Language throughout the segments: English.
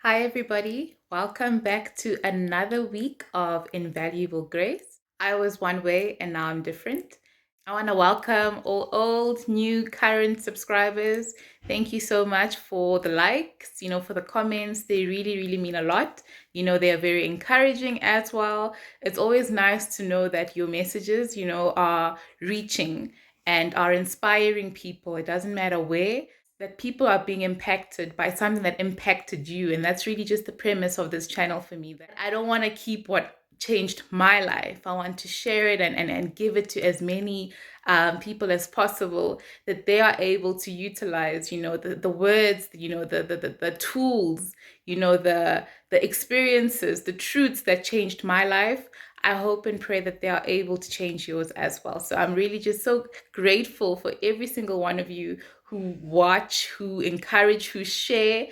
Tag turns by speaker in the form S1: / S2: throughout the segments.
S1: Hi, everybody. Welcome back to another week of Invaluable Grace. I was one way and now I'm different. I want to welcome all old, new, current subscribers. Thank you so much for the likes, for the comments. They really, really mean a lot. They are very encouraging as well. It's always nice to know that your messages, are reaching and are inspiring people. It doesn't matter where that people are being impacted by something that impacted you. And that's really just the premise of this channel for me. That I don't want to keep what changed my life. I want to share it and give it to as many people as possible that they are able to utilize, the words, the tools, the experiences, the truths that changed my life. I hope and pray that they are able to change yours as well. So I'm really just so grateful for every single one of you who watch, who encourage, who share,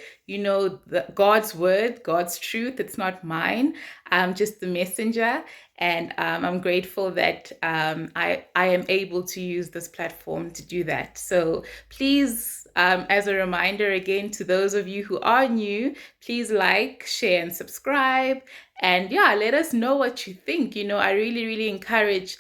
S1: God's word, God's truth. It's not mine. I'm just the messenger. And I'm grateful that I am able to use this platform to do that. So please, as a reminder again to those of you who are new, please like, share, and subscribe. And yeah, let us know what you think. I really, really encourage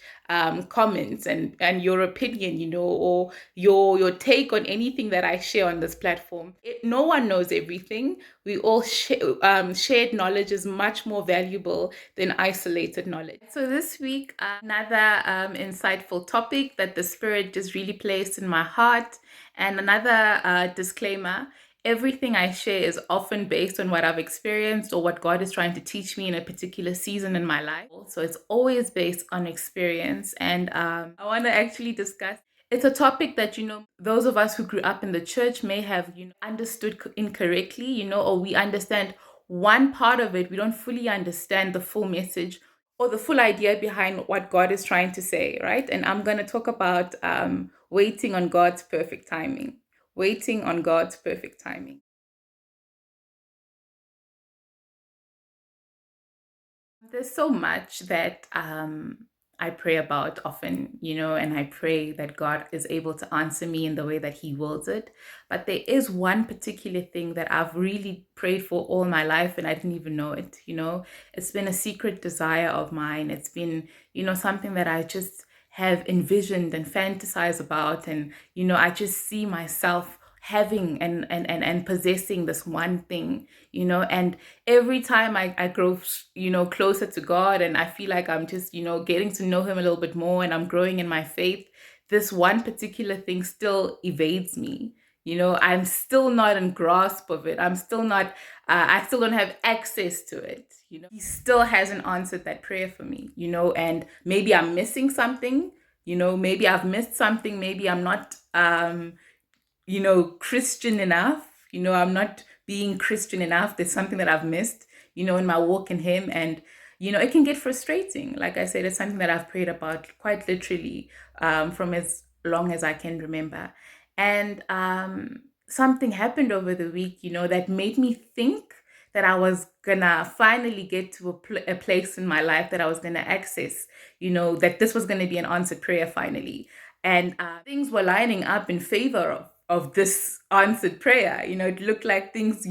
S1: comments and your opinion, or your take on anything that I share on this platform. No one knows everything. We all shared knowledge is much more valuable than isolated knowledge. So this week, another insightful topic that the Spirit just really placed in my heart, and another disclaimer. Everything I share is often based on what I've experienced or what God is trying to teach me in a particular season in my life. So it's always based on experience. And I want to actually discuss. It's a topic that, those of us who grew up in the church may have, understood incorrectly, or we understand one part of it. We don't fully understand the full message or the full idea behind what God is trying to say, right? And I'm going to talk about waiting on God's perfect timing. Waiting on God's perfect timing. There's so much that I pray about often, and I pray that God is able to answer me in the way that He wills it. But there is one particular thing that I've really prayed for all my life, and I didn't even know it. It's been a secret desire of mine. It's been, something that I just have envisioned and fantasized about. And, I just see myself having and possessing this one thing, and every time I grow, closer to God, and I feel like I'm just, getting to know Him a little bit more and I'm growing in my faith, this one particular thing still evades me. I'm still not in grasp of it. I'm still not, I still don't have access to it. He still hasn't answered that prayer for me, and maybe I'm missing something, maybe I've missed something. Maybe I'm not, Christian enough. I'm not being Christian enough. There's something that I've missed, in my walk in Him. And, it can get frustrating. Like I said, it's something that I've prayed about quite literally from as long as I can remember. And something happened over the week, that made me think that I was gonna finally get to a place in my life that I was gonna access, that this was gonna be an answered prayer finally. And things were lining up in favor of this answered prayer. It looked like things,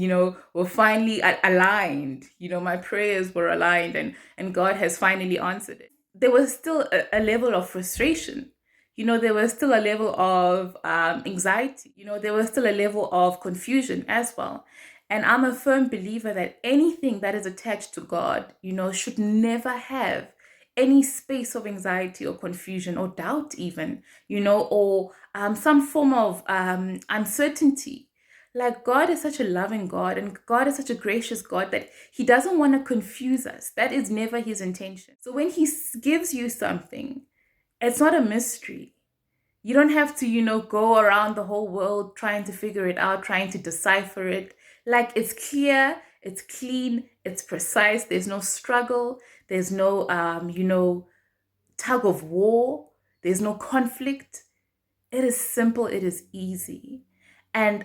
S1: were finally aligned. My prayers were aligned, and God has finally answered it. There was still a level of frustration. There was still a level of anxiety. There was still a level of confusion as well. And I'm a firm believer that anything that is attached to God, should never have any space of anxiety or confusion or doubt, even, or some form of uncertainty. Like, God is such a loving God, and God is such a gracious God that He doesn't want to confuse us. That is never His intention. So when He gives you something, it's not a mystery. You don't have to, go around the whole world trying to figure it out, trying to decipher it. Like, it's clear, it's clean, it's precise. There's no struggle. There's no, tug of war. There's no conflict. It is simple. It is easy. And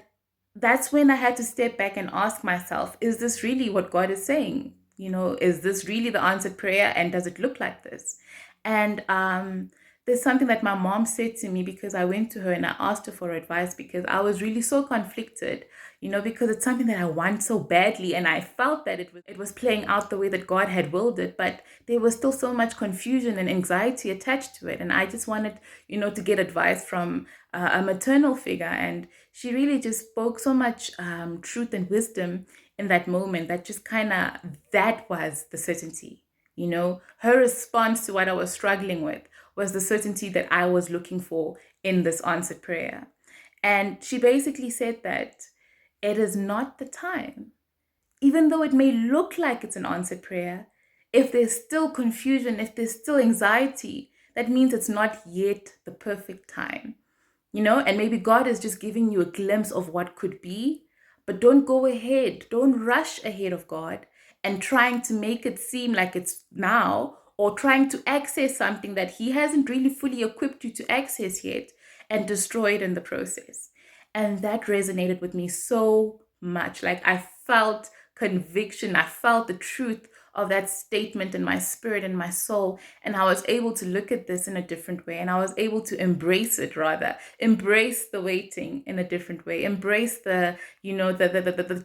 S1: that's when I had to step back and ask myself, is this really what God is saying? Is this really the answered prayer? And does it look like this? And There's something that my mom said to me because I went to her and I asked her for advice because I was really so conflicted, because it's something that I want so badly. And I felt that it was playing out the way that God had willed it, but there was still so much confusion and anxiety attached to it. And I just wanted, to get advice from a maternal figure. And she really just spoke so much truth and wisdom in that moment that just kind of, that was the certainty. Her response to what I was struggling with was the certainty that I was looking for in this answered prayer. And she basically said that it is not the time. Even though it may look like it's an answered prayer, if there's still confusion, if there's still anxiety, that means it's not yet the perfect time. And maybe God is just giving you a glimpse of what could be, but don't go ahead, don't rush ahead of God and trying to make it seem like it's now, or trying to access something that He hasn't really fully equipped you to access yet and destroy it in the process. And that resonated with me so much. Like, I felt conviction, I felt the truth of that statement in my spirit and my soul. And I was able to look at this in a different way. And I was able to embrace it, rather, embrace the waiting in a different way, embrace the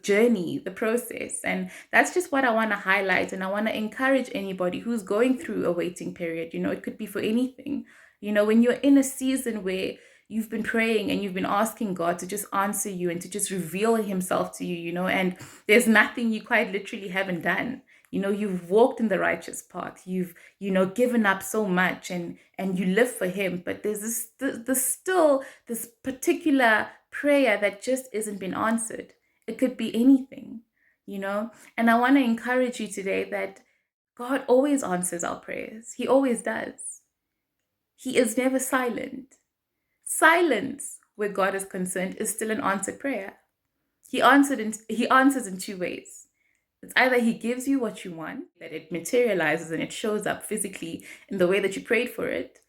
S1: journey, the process. And that's just what I want to highlight. And I want to encourage anybody who's going through a waiting period. It could be for anything. When you're in a season where you've been praying and you've been asking God to just answer you and to just reveal Himself to you, and there's nothing you quite literally haven't done. You've walked in the righteous path. You've, given up so much and you live for Him. But there's still this particular prayer that just isn't been answered. It could be anything. And I want to encourage you today that God always answers our prayers. He always does. He is never silent. Silence, where God is concerned, is still an answered prayer. He answers in two ways. It's either He gives you what you want, that it materializes and it shows up physically in the way that you prayed for it,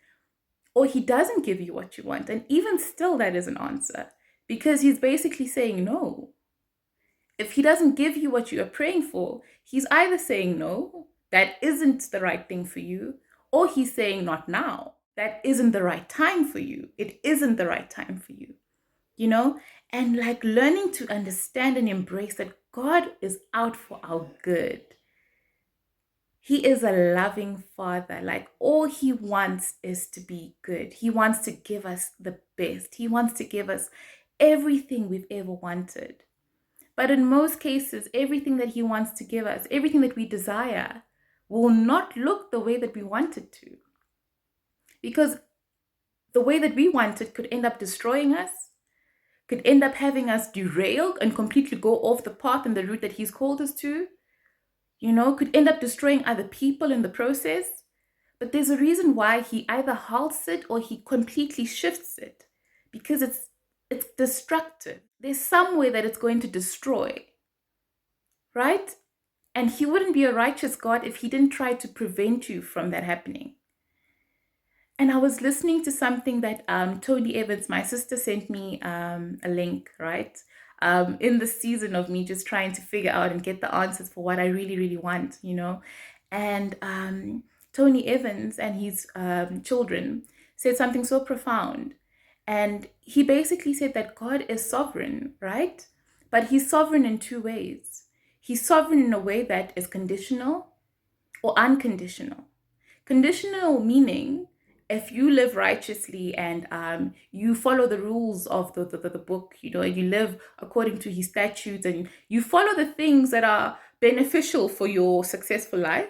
S1: or He doesn't give you what you want. And even still, that is an answer, because He's basically saying no. If He doesn't give you what you are praying for, He's either saying no, that isn't the right thing for you, or He's saying not now, that isn't the right time for you. It isn't the right time for you. And like learning to understand and embrace that God is out for our good. He is a loving Father. Like, all He wants is to be good. He wants to give us the best. He wants to give us everything we've ever wanted. But in most cases, everything that He wants to give us, everything that we desire, will not look the way that we want it to. Because the way that we want it could end up destroying us, could end up having us derail and completely go off the path and the route that He's called us to, could end up destroying other people in the process. But there's a reason why He either halts it or He completely shifts it, because it's destructive. There's some way that it's going to destroy, right? And He wouldn't be a righteous God if He didn't try to prevent you from that happening. And I was listening to something that Tony Evans, my sister, sent me a link, right? In the season of me just trying to figure out and get the answers for what I really, really want, And Tony Evans and his children said something so profound. And he basically said that God is sovereign, right? But He's sovereign in two ways. He's sovereign in a way that is conditional or unconditional. Conditional meaning, if you live righteously and you follow the rules of the book, and you live according to His statutes and you follow the things that are beneficial for your successful life,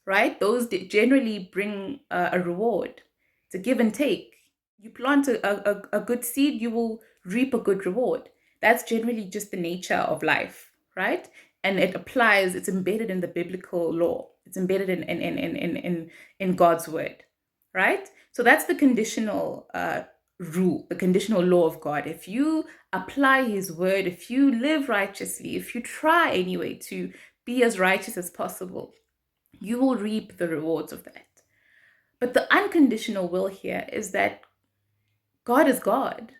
S1: right? Those generally bring a reward. It's a give and take. You plant a good seed, you will reap a good reward. That's generally just the nature of life, right? And it applies, it's embedded in the biblical law. It's embedded in God's word, right? So that's the conditional rule, the conditional law of God. If you apply His word, if you live righteously, if you try anyway to be as righteous as possible, you will reap the rewards of that. But the unconditional will here is that God is God,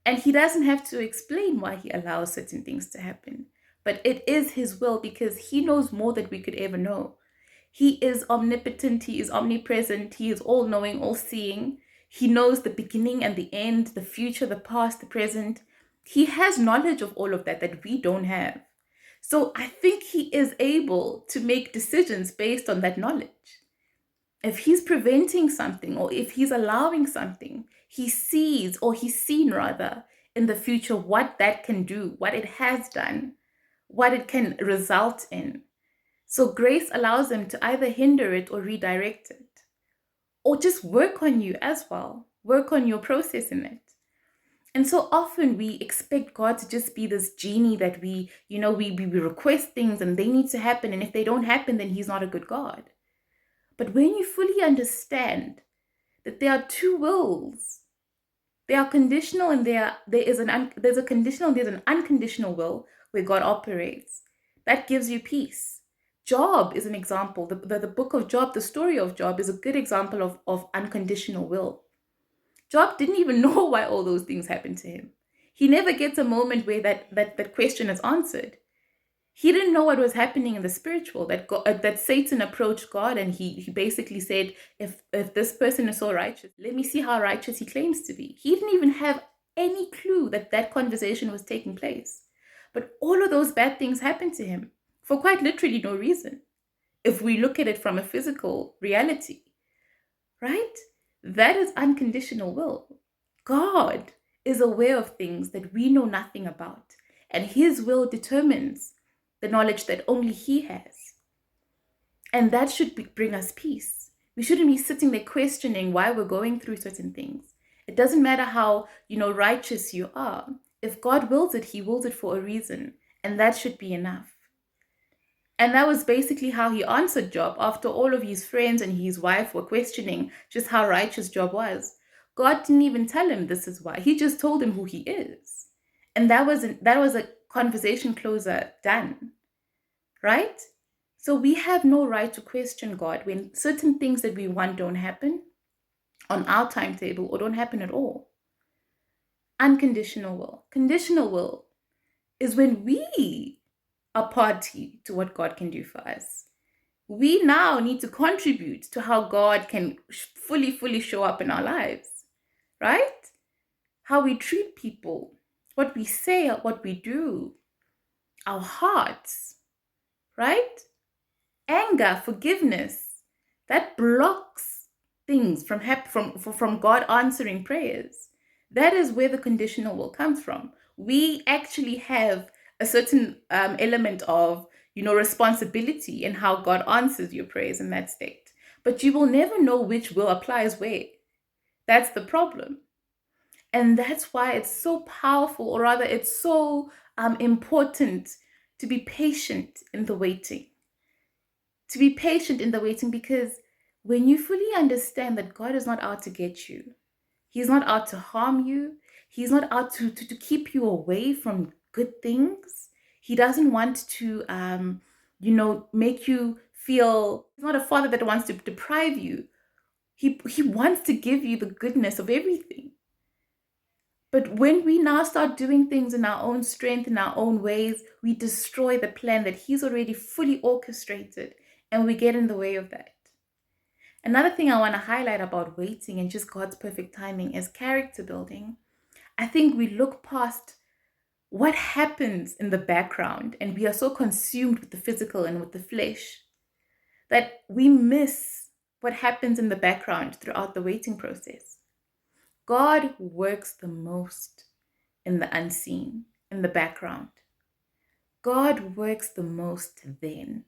S1: and He doesn't have to explain why He allows certain things to happen. But it is His will, because He knows more than we could ever know. He is omnipotent, he is omnipresent, he is all knowing, all seeing. He knows the beginning and the end, the future, the past, the present. He has knowledge of all of that that we don't have. So I think he is able to make decisions based on that knowledge. If he's preventing something or if he's allowing something, he sees, or he's seen rather, in the future what that can do, what it has done, what it can result in. So grace allows him to either hinder it or redirect it, or just work on you as well, work on your process in it. And so often we expect God to just be this genie that we request things and they need to happen. And if they don't happen, then he's not a good God. But when you fully understand that there are two wills, they are conditional and there's a conditional and there's an unconditional will where God operates. That gives you peace. Job is an example. The book of Job, the story of Job, is a good example of unconditional will. Job didn't even know why all those things happened to him. He never gets a moment where that question is answered. He didn't know what was happening in the spiritual, that Satan approached God and he basically said, if this person is so righteous, let me see how righteous he claims to be. He didn't even have any clue that conversation was taking place. But all of those bad things happened to him for quite literally no reason, if we look at it from a physical reality, right? That is unconditional will. God is aware of things that we know nothing about, and his will determines the knowledge that only he has. And that should bring us peace. We shouldn't be sitting there questioning why we're going through certain things. It doesn't matter how, righteous you are. If God wills it, he wills it for a reason, and that should be enough. And that was basically how he answered Job after all of his friends and his wife were questioning just how righteous Job was. God didn't even tell him this is why. He just told him who he is. And that was a conversation closer done. Right? So we have no right to question God when certain things that we want don't happen on our timetable or don't happen at all. Unconditional will. Conditional will is when we are party to what God can do for us. We now need to contribute to how God can fully show up in our lives, right? How we treat people, what we say, what we do, our hearts, right? Anger, forgiveness, that blocks things from God answering prayers. That is where the conditional will come from. We actually have a certain element of responsibility in how God answers your prayers in that state, but you will never know which will applies where. That's the problem. And that's why it's so powerful, or rather it's so important to be patient in the waiting. To be patient in the waiting, because when you fully understand that God is not out to get you, he's not out to harm you, he's not out to keep you away from good things. He doesn't want to make you feel, he's not a father that wants to deprive you. He wants to give you the goodness of everything. But when we now start doing things in our own strength, in our own ways, we destroy the plan that he's already fully orchestrated, and we get in the way of that. Another thing I want to highlight about waiting and just God's perfect timing is character building. I think we look past what happens in the background and we are so consumed with the physical and with the flesh that we miss what happens in the background throughout the waiting process. God works the most in the unseen, in the background. God works the most then.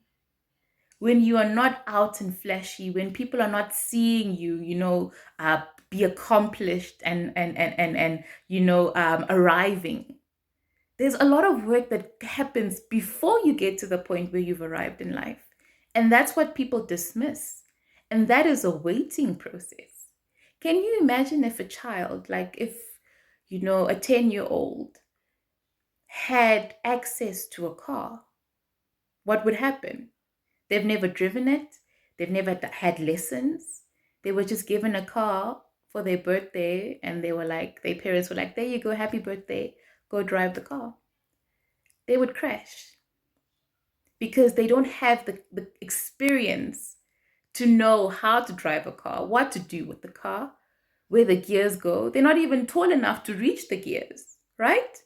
S1: When you are not out and flashy, when people are not seeing you, be accomplished and arriving. There's a lot of work that happens before you get to the point where you've arrived in life. And that's what people dismiss. And that is a waiting process. Can you imagine if a child, like if, a 10-year-old had access to a car, what would happen? They've never driven it. They've never had lessons. They were just given a car for their birthday and their parents were like, there you go, happy birthday, go drive the car. They would crash because they don't have the experience to know how to drive a car, what to do with the car, where the gears go. They're not even tall enough to reach the gears, right?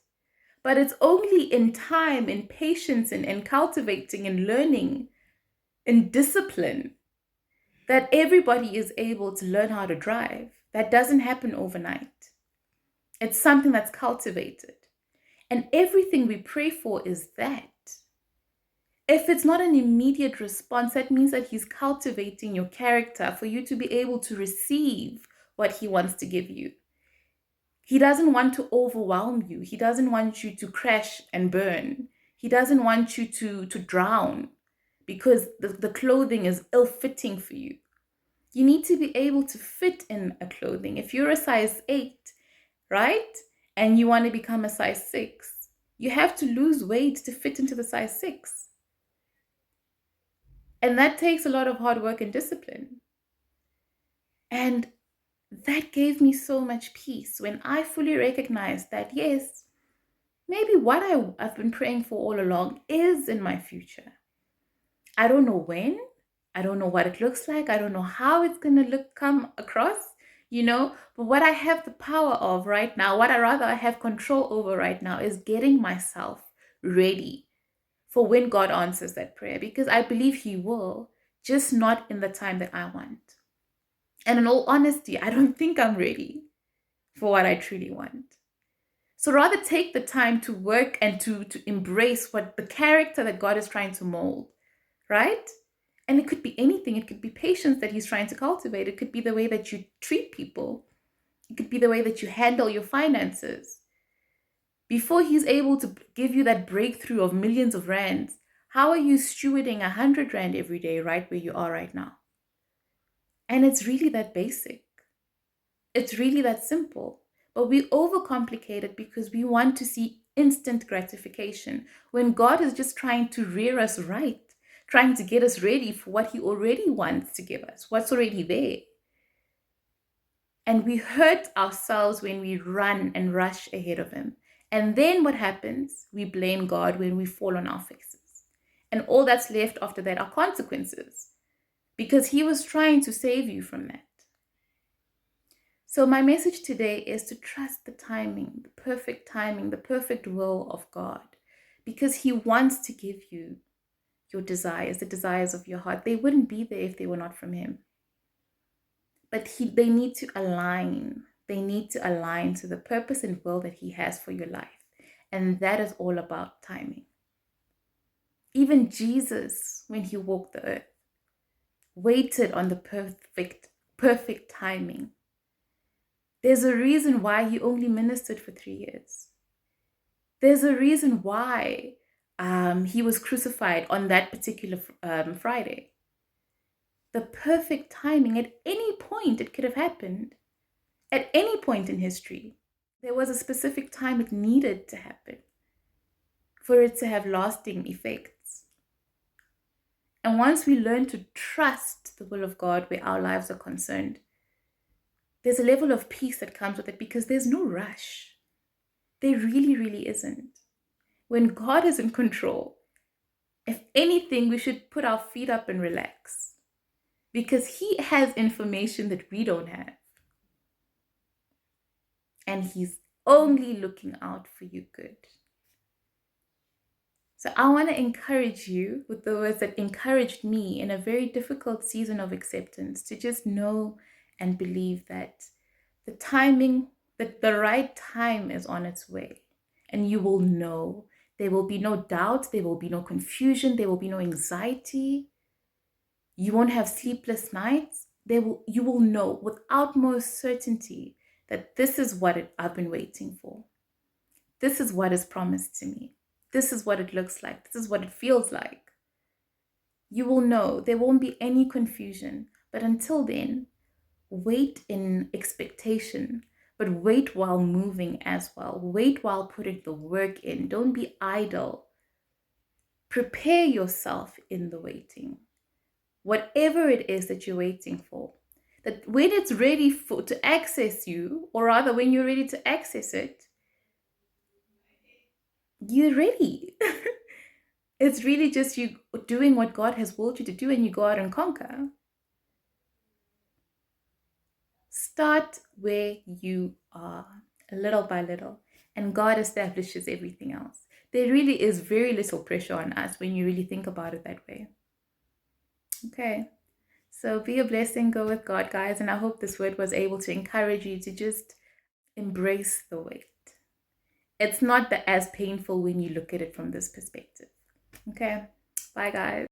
S1: But it's only in time, in patience, and cultivating and learning and discipline that everybody is able to learn how to drive. That doesn't happen overnight. It's something that's cultivated. And everything we pray for is that. If it's not an immediate response, that means that He's cultivating your character for you to be able to receive what He wants to give you. He doesn't want to overwhelm you. He doesn't want you to crash and burn. He doesn't want you to drown because the clothing is ill-fitting for you. You need to be able to fit in a clothing. If you're a size 8, right, and you want to become a size 6, you have to lose weight to fit into the size 6. And that takes a lot of hard work and discipline. And that gave me so much peace when I fully recognized that, yes, maybe what I've been praying for all along is in my future. I don't know when. I don't know what it looks like. I don't know how it's going to come across, But what I have the power of right now, what I have control over right now is getting myself ready for when God answers that prayer, because I believe He will, just not in the time that I want. And in all honesty, I don't think I'm ready for what I truly want. So rather take the time to work and to embrace what the character that God is trying to mold, right? And it could be anything. It could be patience that He's trying to cultivate. It could be the way that you treat people. It could be the way that you handle your finances. Before He's able to give you that breakthrough of millions of rands, how are you stewarding 100 rand every day right where you are right now? And it's really that basic. It's really that simple. But we overcomplicate it because we want to see instant gratification when God is just trying to rear us right, trying to get us ready for what He already wants to give us, what's already there. And we hurt ourselves when we run and rush ahead of Him. And then what happens? We blame God when we fall on our faces. And all that's left after that are consequences, because He was trying to save you from that. So my message today is to trust the timing, the perfect will of God, because He wants to give you your desires, the desires of your heart. They wouldn't be there if they were not from Him. But they need to align. They need to align to the purpose and will that He has for your life. And that is all about timing. Even Jesus, when He walked the earth, waited on the perfect timing. There's a reason why He only ministered for 3 years. There's a reason why He was crucified on that particular Friday. The perfect timing. At any point it could have happened. At any point in history, there was a specific time it needed to happen for it to have lasting effects. And once we learn to trust the will of God where our lives are concerned, there's a level of peace that comes with it, because there's no rush. There really, really isn't. When God is in control, if anything, we should put our feet up and relax, because He has information that we don't have. And He's only looking out for you good. So I want to encourage you with the words that encouraged me in a very difficult season of acceptance, to just know and believe that the timing, that the right time is on its way. And you will know. There will be no doubt. There will be no confusion. There will be no anxiety. You won't have sleepless nights. You will know with utmost certainty that this is what I've been waiting for. This is what is promised to me. This is what it looks like. This is what it feels like. You will know. There won't be any confusion. But until then, wait in expectation, but wait while moving as well. Wait while putting the work in. Don't be idle. Prepare yourself in the waiting. Whatever it is that you're waiting for, that when it's ready to access you, or rather when you're ready to access it, you're ready. It's really just you doing what God has willed you to do, and you go out and conquer. start where you are, little by little, and God establishes everything else. There really is very little pressure on us when you really think about it that way. Okay. So be a blessing, go with God, guys. And I hope this word was able to encourage you to just embrace the weight. It's not as painful when you look at it from this perspective. Okay. Bye, guys.